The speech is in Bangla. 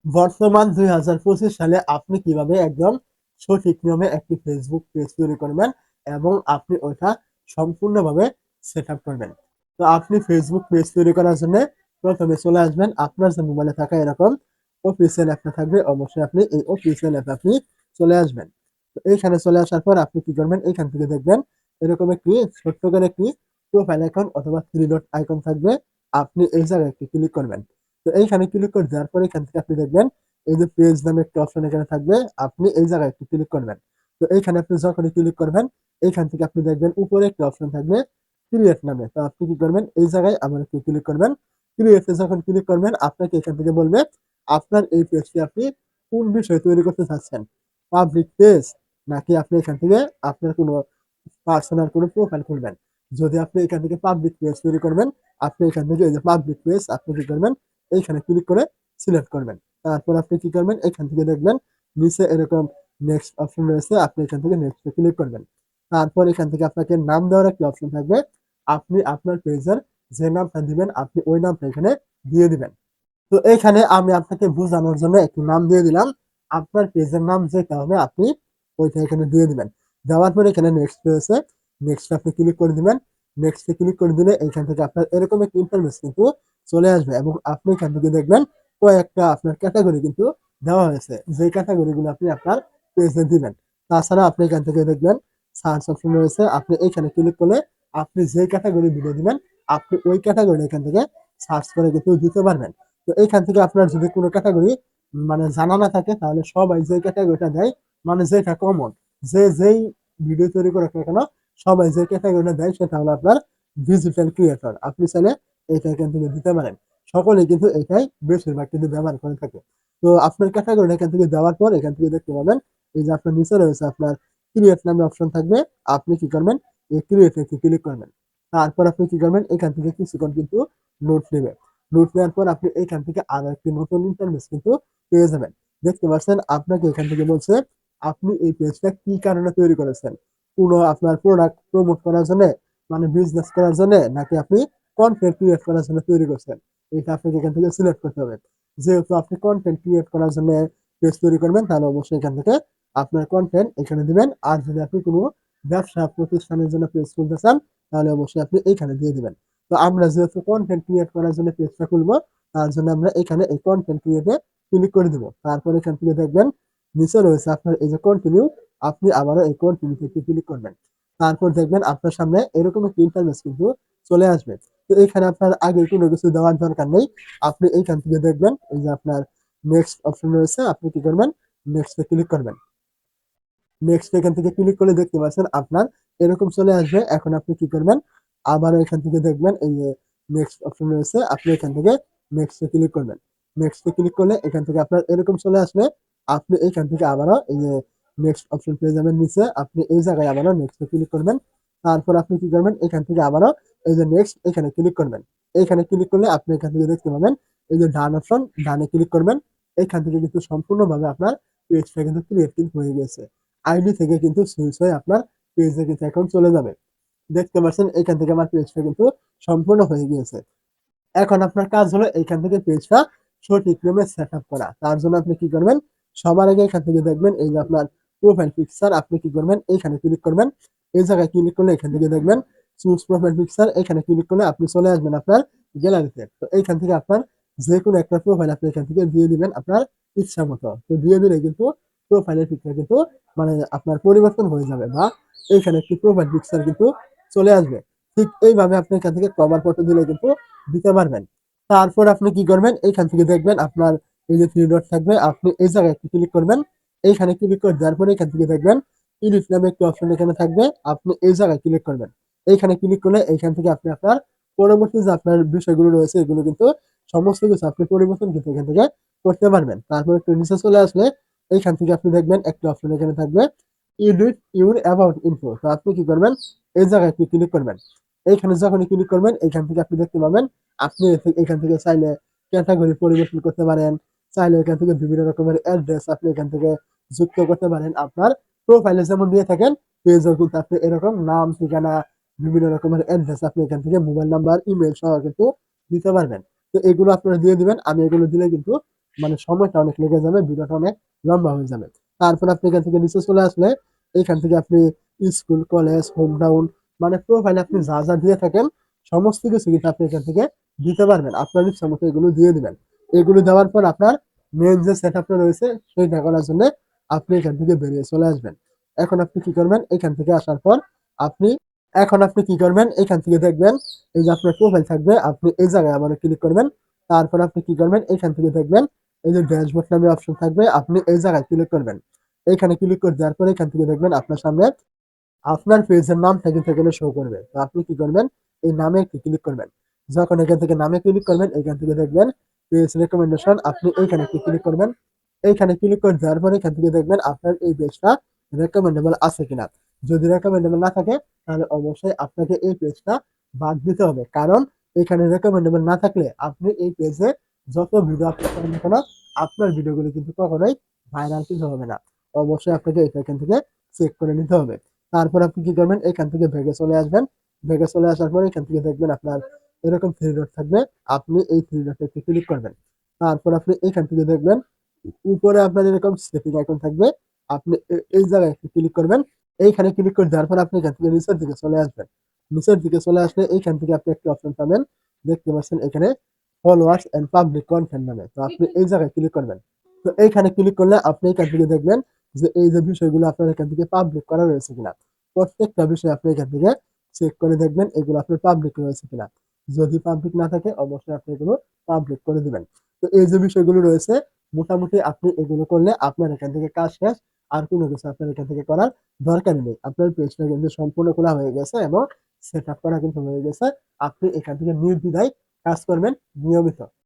বর্তমান 2025 সালে আপনি কিভাবে একদম সঠিক নিয়মে একটি ফেসবুক পেজ তৈরি করবেন এবং আপনি ওইটা সম্পূর্ণভাবে সেট আপ করবেন। তো আপনি ফেসবুক পেজ তৈরি করার জন্য প্রথমে চলে আসবেন আপনার যে মোবাইলে থাকা এরকম অফিসিয়াল অ্যাপটা থাকবে, অবশ্যই আপনি এই অফিসিয়াল অ্যাপে আপনি চলে আসবেন। তো এইখানে চলে আসার পর আপনি কি করবেন, এইখান থেকে দেখবেন এরকম একটি ছোট্ট করে একটি প্রোফাইল আইকন অথবা থ্রি ডট আইকন থাকবে। আপনি এই জায়গায় একটি ক্লিক করবেন। তো এইখানে ক্লিক করে দেওয়ার পরে এখান থেকে আপনি দেখবেন এই যে পেজ নামে একটা অপশন এখানে থাকবে, আপনি এই জায়গায় একটু ক্লিক করবেন। তো এইখানে আপনি যখনই ক্লিক করবেন এইখান থেকে আপনি দেখবেন উপরে একটা অপশন থাকবে ক্রিয়েট নামে। তো আপনি কি করবেন, এই জায়গায় আবার একটু ক্লিক করবেন। ক্রিয়েটে যখন ক্লিক করবেন আপনাকে এখান থেকে বলবে আপনার এই পেজটি আপনি কোন বিষয়ে তৈরি করতে চাচ্ছেন, পাবলিক পেজ নাকি আপনি এখান থেকে আপনার কোনো পার্সোনাল কোনো প্রোফাইল খুলবেন। যদি আপনি এখান থেকে পাবলিক পেজ তৈরি করবেন, আপনি এখান থেকে এই যে পাবলিক পেজ আপনি কি করবেন, এইখানে ক্লিক করে সিলেক্ট করবেন। তারপর আপনি কি করবেন, এখান থেকে দেখবেন নিচে এরকম নেক্সট অপশন রয়েছে, আপনি এখান থেকে নেক্সট ক্লিক করবেন। তারপর এখান থেকে আপনাকে নাম দেওয়ার একটা অপশন থাকবে, আপনি আপনার পেজের যে নামটা দিবেন আপনি ওই নামটা এখানে দিয়ে দিবেন। তো এখানে আমি আপনাকে বোঝানোর জন্য একটি নাম দিয়ে দিলাম। আপনার পেজের নাম যেটা হবে আপনি ওইটা এখানে দিয়ে দিবেন। দেওয়ার পরে এখানে নেক্সট রয়েছে, নেক্সট আপনি ক্লিক করে দিবেন। নেক্সটে ক্লিক করে দিলে এখান থেকে আপনার এরকম একটা ইন্টারফেস কিন্তু চলে আসবে এবং আপনি এখান থেকে দেখবেন কয়েকটা আপনার ক্যাটাগরি কিন্তু দেওয়া হয়েছে, যে ক্যাটাগরিগুলো আপনি আপনার পেজে দিবেন। তাছাড়া আপনি এখান থেকে দেখবেন সার্চ অপশন রয়েছে, আপনি এখানে ক্লিক করলে আপনি যে ক্যাটাগরি ভিডিও দিবেন আপনি ওই ক্যাটাগরি এখান থেকে সার্চ করে কিন্তু দিতে পারবেন। তো এইখান থেকে আপনার যদি কোনো ক্যাটাগরি মানে জানা না থাকে তাহলে সবাই যে ক্যাটাগরিটা দেয়, মানে যেটা কমন, যে যেই ভিডিও তৈরি করে না কেন সবাই যে ক্যাটাগরিটা দেয় সেটা হলো আপনার ডিজিটাল ক্রিয়েটর। আপনি চাইলে এইটা এখান থেকে দিতে পারেন। সকলেই কিন্তু এটাই বেশিরভাগ কিন্তু ব্যবহার করে থাকে। তো আপনার ক্যাটাগরিটা এখান থেকে দেওয়ার পর এখান থেকে দেখতে পাবেন এই যে আপনার নিচে রয়েছে আপনার ক্রিয়েট নামে অপশন থাকবে। আপনি কি করবেন, এই ক্রিয়েটে ক্লিক করবেন। তারপর আপনি কি করবেন, এখান থেকে কিছুক্ষণ কিন্তু নোট নেবে। নোট নেওয়ার পর আপনি এখান থেকে আরো একটি নতুন ইন্টারফেস কিন্তু পেয়ে যাবেন। দেখতে পাচ্ছেন আপনাকে এখান থেকে বলছে আপনি এই পেজটা কি কারণে তৈরি করেছেন, কোনো আপনার প্রোডাক্ট প্রমোট করার জন্য, মানে বিজনেস করার জন্য, নাকি আপনি কন্টেন্ট ক্রিয়েট করার জন্য তৈরি করছেন। এটা আপনাকে এখান থেকে সিলেক্ট করতে হবে। যেহেতু আপনি কন্টেন্ট ক্রিয়েট করার জন্য পেজ তৈরি করবেন তাহলে অবশ্যই এখান থেকে আপনার কন্টেন্ট এখানে দিবেন। আর যদি আপনি কোনো ব্যবসা প্রতিষ্ঠানের জন্য পেজ খুলতে চান তাহলে অবশ্যই আপনি এইখানে দিয়ে দিবেন। তো আমরা যেহেতু কন্টেন্ট ক্রিয়েট করার জন্য পেজটা খুলবো তার জন্য আমরা এখানে এই কন্টেন্ট ক্রিয়েটে ক্লিক করে দিব। তারপর এখান থেকে দেখবেন নিচে রয়েছে আপনার এই যে কন্টিনিউ, আপনি আবারও এই কন্টিনিউ থেকে ক্লিক করবেন। তারপর দেখবেন আপনার সামনে এরকম একটা ইন্টারফেস কিন্তু চলে আসবে। তো এখানে আপনার আগে কোনো কিছু দেওয়ার দরকার নেই। আপনি এইখান থেকে দেখবেন এই যে আপনার নেক্সট অপশন রয়েছে, আপনি কি করবেন, নেক্সটে ক্লিক করবেন। নেক্সট এখান থেকে ক্লিক করলে দেখতে পাচ্ছেন আপনার এরকম চলে আসবে। এখন আপনি কি করবেন, আবারও এখান থেকে দেখবেন এই যে নেক্সট অপশন রয়েছে, আপনি এখান থেকে নেক্সটে ক্লিক করবেন। নেক্সটে ক্লিক করলে এখান থেকে আপনার এরকম চলে আসবে। আপনি এখান থেকে আবারও এই যে নেক্সট অপশন পেয়ে যাবেন নিচে, আপনি এই জায়গায় আবারও নেক্সটে ক্লিক করবেন। তারপর আপনি কি করবেন, এখান থেকে আবারও এই যে নেক্সট এখানে ক্লিক করবেন। এইখানে ক্লিক করলে আপনি এখান থেকে দেখতে পাবেন এই যে ডান অপশন, ডানে ক্লিক করবেন। এখান থেকে কিন্তু সম্পূর্ণভাবে আপনার পেজটা কিন্তু ক্রিয়েট হয়ে গেছে। আইডি থেকে কিন্তু সুইচ হয়ে আপনার পেজে কিন্তু এখন চলে যাবে। দেখতে পাচ্ছেন এখান থেকে আমার পেজটা কিন্তু সম্পূর্ণ হয়ে গিয়েছে। এখন আপনার কাজ হলো এইখান থেকে পেজটা সঠিক নিয়মে সেট আপ করা। তার জন্য আপনি কি করবেন, সবার আগে এখান থেকে দেখবেন এই যে আপনার প্রোফাইল পিকচার, আপনি কি করবেন এইখানে ক্লিক করবেন। এই জায়গায় ক্লিক করলে এখান থেকে দেখবেন চুজ প্রোফাইল পিকচার, এখানে ক্লিক করলে আপনি চলে আসবেন আপনার গ্যালারিতে। তো এইখান থেকে আপনার যে কোনো একটা প্রোফাইল আপনি এখান থেকে দিয়ে দিবেন আপনার ইচ্ছা মতো। তো দিয়ে দিলে কিন্তু প্রোফাইলের পিকচার কিন্তু মানে আপনার পরিবর্তন হয়ে যাবে বা এইখানে একটি প্রোফাইল পিকচার কিন্তু চলে আসবে। ঠিক এইভাবে আপনি এখান থেকে কভার ফটো দিলে কিন্তু দিতে পারবেন। তারপর আপনি কি করবেন, এইখান থেকে দেখবেন আপনার এই যে থ্রি ডট থাকবে, আপনি এই জায়গায় একটু ক্লিক করবেন। এইখানে ক্লিক করে দেওয়ার পরে এখান থেকে দেখবেন এডিট নামে একটি অপশন এখানে থাকবে, আপনি এই জায়গায় ক্লিক করবেন। এইখানে ক্লিক করলে এইখান থেকে আপনি আপনার পরবর্তী যে আপনার বিষয়গুলো রয়েছে এগুলো কিন্তু সমস্ত কিছু আপনি পরিবর্তন কিন্তু এখান থেকে করতে পারবেন। তারপর একটু নিচে চলে আসলে এইখান থেকে আপনি দেখবেন একটা অপশন এখানে থাকবে এডিট ইউর অ্যাবাউট ইনফো। তো আপনি কি করবেন, এই জায়গায় একটু ক্লিক করবেন। এইখানে যখনই ক্লিক করবেন এইখান থেকে আপনি দেখতে পাবেন আপনি এখান থেকে চাইলে ক্যাটাগরি পরিবর্তন করতে পারেন, চাইলে এখান থেকে বিভিন্ন রকমের অ্যাড্রেস আপনি এখান থেকে যুক্ত করতে পারেন। আপনার প্রোফাইলে যেমন দিয়ে থাকেন পেজেও কিন্তু আপনি এরকম নাম, ঠিকানা, বিভিন্ন রকমের অ্যাড্রেস আপনি এখান থেকে মোবাইল নাম্বার, ইমেল সহ কিন্তু দিতে পারবেন। তো এগুলো আপনারা দিয়ে দিবেন। আমি এগুলো দিলে কিন্তু মানে সময়টা অনেক লেগে যাবে, ভিডিওটা অনেক লম্বা হয়ে যাবে। তারপর আপনি এখান থেকে নিচে চলে আসলে এখান থেকে আপনি স্কুল, কলেজ, হোম টাউন মানে প্রোফাইলে আপনি যা, যা দিয়ে থাকেন সমস্ত কিছু কিন্তু আপনি এখান থেকে দিতে পারবেন। আপনার ইচ্ছা মতো এগুলো দিয়ে দিবেন। এগুলো দেওয়ার পর আপনার মেইন যে সেটআপটা রয়েছে সেইটা করার জন্য আপনি এখান থেকে বেরিয়ে চলে আসবেন। এখন আপনি কি করবেন? এখান থেকে আসার পর আপনি এখন আপনি কি করবেন? এখান থেকে দেখবেন এই যে আপনার প্রোফাইল থাকবে, আপনি এই জায়গায় আবারও ক্লিক করবেন। তারপর আপনি কি করবেন? এখান থেকে দেখবেন এই যে ড্যাশবোর্ড নামে অপশন থাকবে, আপনি এই জায়গায় ক্লিক করবেন। এইখানে ক্লিক করে দেওয়ার পরে এখান থেকে দেখবেন আপনার সামনে আপনার পেজের নামটা কিন্তু এখানে শো করবে। তো আপনি কি করবেন? এই নামে একটি ক্লিক করবেন। যখন এখান থেকে নামে ক্লিক করবেন, এখান থেকে দেখবেন পেজ রেকমেন্ডেশন, আপনি এইখানে একটি ক্লিক করবেন। এইখানে ক্লিক করে দেওয়ার পরে এখান থেকে দেখবেন আপনার এই পেজটা রেকমেন্ডেবল আছে কিনা। যদি রেকমেন্ডেবল না থাকে তাহলে অবশ্যই আপনাকে এই পেজটা বাদ দিতে হবে। কারণ এখানে রেকমেন্ডেবল না থাকলে আপনি এই পেজে যত ভিডিও আপলোড করেন না কেন, আপনার ভিডিওগুলো কিন্তু কখনোই ভাইরাল কিন্তু হবে না। অবশ্যই আপনাকে এটা এখান থেকে চেক করে নিতে হবে। তারপর আপনি কি করবেন? এখান থেকে ব্যাকে চলে আসবেন। ব্যাকে চলে আসার পরে এখান থেকে দেখবেন আপনার এরকম 3 ডট থাকবে। আপনি এই 3 ডটে একটু ক্লিক করবেন। তারপর আপনি এখান থেকে দেখবেন উপরে আপনার এরকম সেটিং আইকন থাকবে। আপনি এই জায়গায় একটু ক্লিক করবেন। এইখানে ক্লিক করে দেওয়ার পর আপনি এখান থেকে নিচের দিকে চলে আসবেন। নিচের দিকে চলে আসলে এইখান থেকে আপনি একটি অপশন পাবেন। দেখতে পাচ্ছেন এখানে ফলোয়ার্স এন্ড পাবলিক কনটেন্ট নামে। তো আপনি এই জায়গায় ক্লিক করবেন। তো এইখানে ক্লিক করলে আপনি এখান থেকে দেখবেন যে এই যে বিষয়গুলো আপনার এখান থেকে পাবলিক করা রয়েছে কিনা। প্রত্যেকটা বিষয় আপনি এখান থেকে চেক করে দেখবেন এগুলো আপনার পাবলিক রয়েছে কিনা। যদি পাবলিক না থাকে অবশ্যই আপনি এগুলো পাবলিক করে দিবেন। তো এই যে বিষয়গুলো রয়েছে মোটামুটি আপনি এগুলো করলে আপনার এখান থেকে কাজ শেষ। আর কোনো কিছু আপনার এখান থেকে করার দরকারই নেই। আপনার পেজটা কিন্তু সম্পূর্ণ খোলা হয়ে গেছে এবং সেটআপ করা কিন্তু হয়ে গেছে। আপনি এখান থেকে নির্দ্বিধায় কাজ করবেন নিয়মিত।